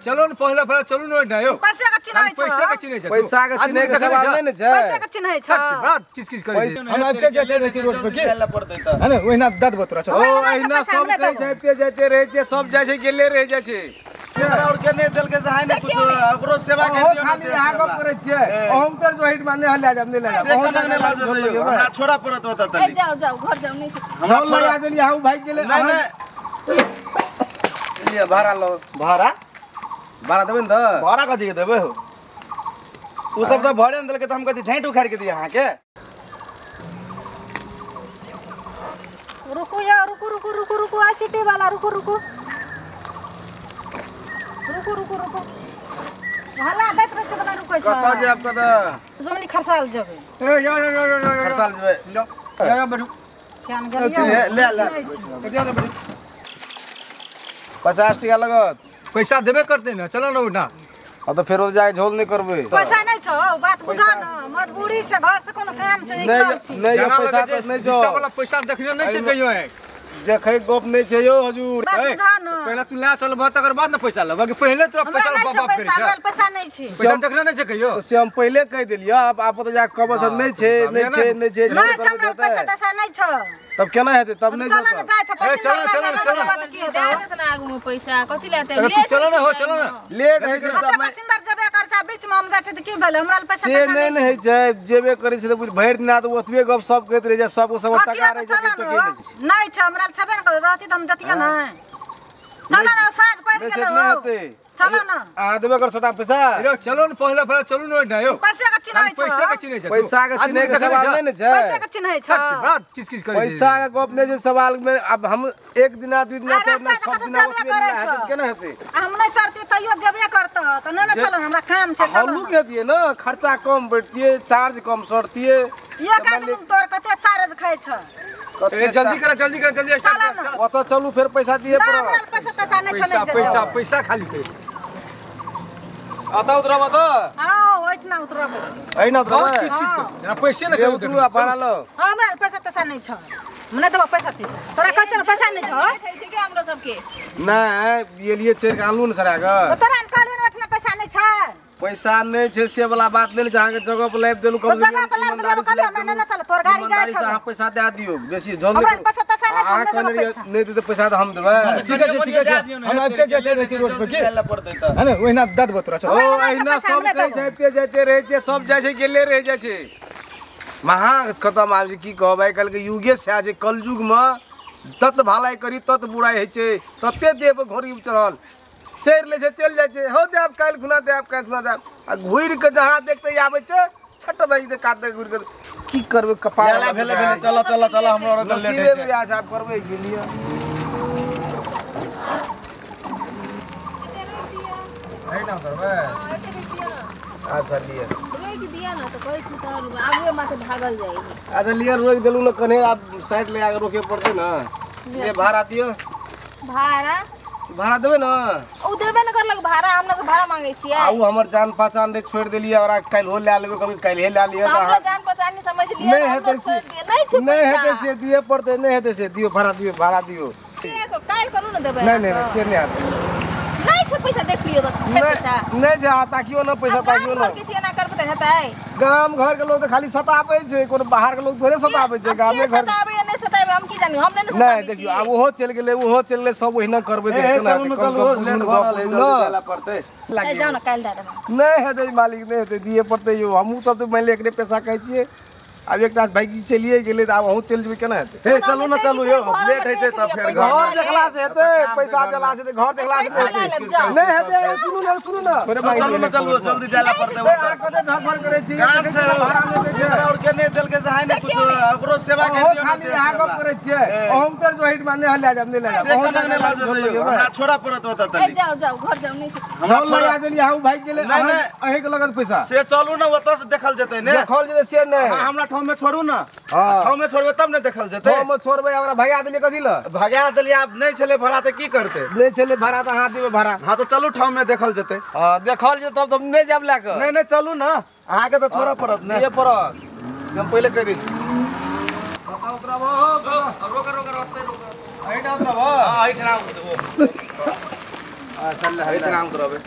चलो न पहला फरा चलू न ना यो पैसा का चिन्ह छै पैसा के चिन्ह के सवाल नै न छै पैसा के चिन्ह छै बात किस करे हम आते जाते रहे रोड पे के है ना ओइना दद बतरा छ ओ एना सब कह जाते जाते रहे छै सब जाय छै गेले रह जाय छै हमरा और के नै देल के चाहे नै कुछ ओकरो सेवा कर दियो खाली यहां गप करे छै हम तर जो हिट माने हल्ला जब नै लगा से कने नै लाज भइयो हमरा छोड़ा पड़त होता तनी जाओ जाओ घर जाओ नहीं हमरा लगा देली यहां भाग गेले नै नै लिए भाड़ा लो भाड़ा देबे न त भाड़ा कथि के देबे हो उ सब त भरे न देल के त हम कथि झैंट उखाड़ के दिए अहाँ के रुको या रुको रुको रुको रुको आईसीटी वाला रुको रुको रुको रुको रुको हल्ला दैत रह छै बना रुको कत जाब कत जमनी खरसाल जेबे ए या खरसाल जेबे लो या बडू ध्यान गलिया ले ले कतिया बडू 50 टका लगत पैसा देबे करते ना चलो ना उठा अब तो फेर जाय झोल नहीं करबे पैसा नहीं छौ बात बुझा न मजबूरी छै घर से कोनो काम छै निकल छी नहीं पैसा तो नहीं रिक्शा वाला पैसा देखने नहीं से कहियो है देखे गप नहीं छै यो हजूर बात बुझा न पहले तू ला चल बा तकर बाद ना पैसा लबा कि पहले तो पैसा बाप बाप पैसा करे पैसा नहीं छै पैसा देखने नहीं से कहियो तो से हम पहले कह देलियो अब आप तो जा कब से नहीं छै नहीं छै नहीं छै नहीं छै हमरा पैसा तैसा नहीं छ तब केना हेतै तब नहीं चल न जाय छ पैसा दे देत ना आगु में पैसा कथि लाते अरे तू चलो ना हो चलो ना लेट है कते पैसेंजर जेबे कर छ बीच में हम जाय छ त की भेल हमरा पैसा से नहीं है छै जेबे करे छै त भैर दिन त ओतबे गप सब कहत रह जा सब सब टका रह जा त के नहीं छ हमरा छबे न रहती त हम दतिया ना चल ना साँझ पड़ गेल चलो ना आ देबे कर छोटा पैसा अरे चलो न पहला फरा चलू न ना यो पैसा का चिन्ह छै पैसा के चिन्ह छै पैसा के चिन्ह के सवाल नहीं न छै पैसा का चिन्ह छै बात किस करे पैसा के गप नहीं छै सवाल में अब हम एक दिन दू दिन चार दिन सब दिन केना हेतै हम नहीं चढ़ती तैयो जेबे करत त न चल हमरा काम छै चल हम लोग कहतिए ना खर्चा कम बैठतिए चार्ज कम सड़तिए ये काट तोर कते चार्ज खाय छ ए जल्दी कर जल्दी स्टार्ट ओतो चलू फिर पैसा दिए हमरा पैसा तैसा नहीं छ नहीं पैसा पैसा खाली पे आता उतरब त हां ओइठ ना उतरब ऐना उतरब किस ना पैसे ना उतरू आ भाड़ा लो हमरा पैसा तैसा नहीं छ मने देबो पैसा तैसा तोरा कहै छ पैसा नहीं छ खाइ छै के हमरो सबके नहीं ये लिए चेर कानून छरा ग तोरा हम कहलिन ओठना पैसा नहीं छ पैसा नहीं छै से वाला बात नहीं छै के जगह पर लाइव देलु कम जगह पर लाइव देलु कहलियो ना चल तोर गाड़ी जाय छ आप पैसा दे दियो बेसी झोल हमरा पैसा तैसा नहीं छ नहीं दे पैसा तो हम देबे ठीक है हम आते जाते रहे रोड पे के है ना ओइना दद बतरा छ ओ एना सब कह जाते रहे छै सब जाय छै गेले रह जाय छै महा खत्म आब की कहबै कल के युगे से आज कलयुग में तत भलाई करी तत बुराई है छै तते देव घोरी चढ़ल चेर ले छै चल जाय छै हो देब काल खुना देब आ घुर के जहां देखते आबै छै छट भाई दे काट घुर के की करबे कपाल भेले चलो हमरा और लेट है नसीबे ब्याह साहब करबै के लिए है ना करबै अच्छा लिए रोक दिया ना तो कोई छुटर आगे माथे भागल जाएगी अच्छा लिए रोक देलू ना कने आप साइड ले आके रोके पड़ते ना ये भाड़ा दियो भाड़ा देबे ना ओ देबे न करलक भाड़ा हमने तो भाड़ा मांगे छियै आउ हमर जान पहचान रे छोड़ देलिए और काल हो ले लेबे कभी काल हे ले लिए हमरा जान पहचान नहीं समझ लिए नहीं हेतै से नहीं छै नहीं हेतै से दिए पड़ते नहीं हेतै से दियो भाड़ा दियो काल करू न देबे नहीं से नहीं आते नहीं छै पैसा देख लियो त छै पैसा नहीं छै ताकियो ना पैसा ताकियो ना किछ ना करबे त हेतै गाम घर के लोग तो खाली सताबै छै कोनो बाहर के लोग थोड़े सताबै छै गाम में घर सताबै नहीं सताबै हम की जानी हम नहीं नहीं देखियो अब ओहो चल गेले सब ओहिना करबे देखते ना चलो लेट भरल है जल्दी जाला पड़ते जाओ ना काल दे देबे नहीं हेतै मालिक नहीं हेतै दिए पड़ते यो हमहू सब तो मान ले एकरे पैसा कहै छियै अब एक रात भाई चलिए गेले अब हम चल जेबे केना हेतै ए चलू ना चलू यो लेट है छै त फिर घर देखला से हेतै पैसा देला से घर देखला से नहीं हेतै सुनु ना चलू ना चलू जल्दी जाला पड़ते कते धफर करे छी काम छै भाड़ा नहीं दे हमरा और के नहीं देल के चाहे नहीं कुछ ओकरो सेवा कर दियो खाली यहां गप करे छियै हम तर जो हिट माने हल्ला जब नहीं से लगा कने लाज भइयो हमरा छोड़ा पड़त होता तनी जाओ घर जाओ नहीं हम लगा देली यहां भाग गेले अहे के लगन पैसा से चलू ना ओतऽ से देखल जेतै ने देखल जे से नहीं हमरा ठाव में छोड़ू ना हां ठाव में छोड़बे तब ने देखल जेतै हम छोड़बै हमरा भगा देली कथि ल भगा देलिए आप नहीं चले भाड़ा त की करते नहीं चले भाड़ा त हाथ देबे भाड़ा हां तो चलू ठाव में देखल जेतै हां देखल जे तब नहीं जाब ला के नहीं चलू ना अहाँ के तो छोड़ा पड़त ने ये पड़त हम पहले कह दै छी पता उतरबो रोक ओते रोक आइटा उतरबो हां आइटा इतना काम करबे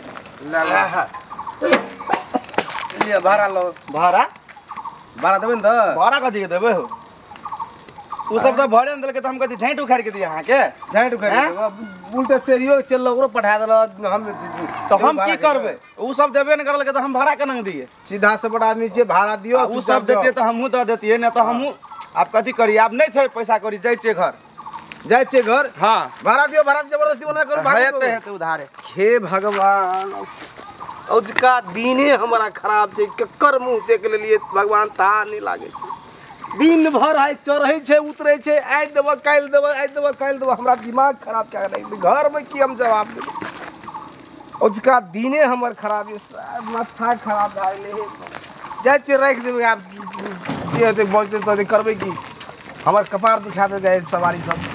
ले भाड़ा लो भाड़ा देबे न त भाड़ा कथी के देबे हो उ सब तो भरे न देलके त हम कथी झैट उखाड़ के दिए अहाँ के झाइट उखाड़ उल्टे चेरियो चल ओकरो पठा देल हम तो हम की करबे उ सब देबे न करल के त हम भाड़ा केना दिए सीधा से बड़ा आदमी छे भाड़ा दियो उ सब देतिए त हमहू द देतिए न त हमहू आप कथी करी आप नहीं छै पैसा करी जाय छे घर जाय छे घर हां भाड़ा दियो भाड़ा जबरदस्ती बना कर हेते उधारे हे भगवान औजका दिने हमारा खराब छे कक्कर मुंह देख लेलिए भगवान ता नहीं लागे छे दिन भर आइ चढ़ै छे उतरै छे आइ देब काल देब आइ देब काल देब हमरा दिमाग खराब क्या कर घर में की हम जवाब देब औजका दिने हमर खराब है माथा खराब भए जाय छे राख देबे आप जे हेते बजते त करबै की हमर कपार दुखा दे जाए सवारी सब